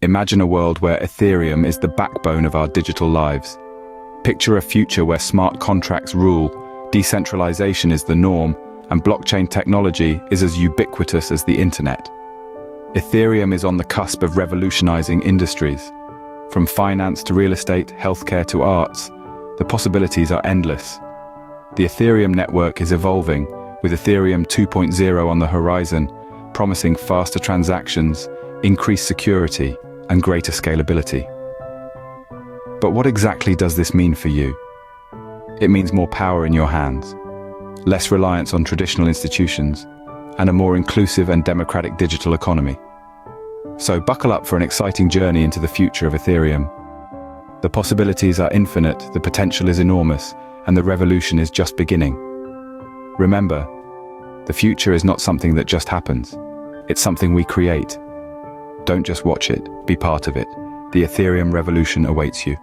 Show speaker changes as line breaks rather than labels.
Imagine a world where Ethereum is the backbone of our digital lives. Picture a future where smart contracts rule, decentralization is the norm, and blockchain technology is as ubiquitous as the internet. Ethereum is on the cusp of revolutionizing industries. From finance to real estate, healthcare to arts, the possibilities are endless. The Ethereum network is evolving, with Ethereum 2.0 on the horizon, promising faster transactions, increased security, and greater scalability. But what exactly does this mean for you? It means more power in your hands, less reliance on traditional institutions, and a more inclusive and democratic digital economy. So buckle up for an exciting journey into the future of Ethereum. The possibilities are infinite, the potential is enormous, and the revolution is just beginning. Remember, the future is not something that just happens. It's something we create. Don't just watch it, be part of it. The Ethereum revolution awaits you.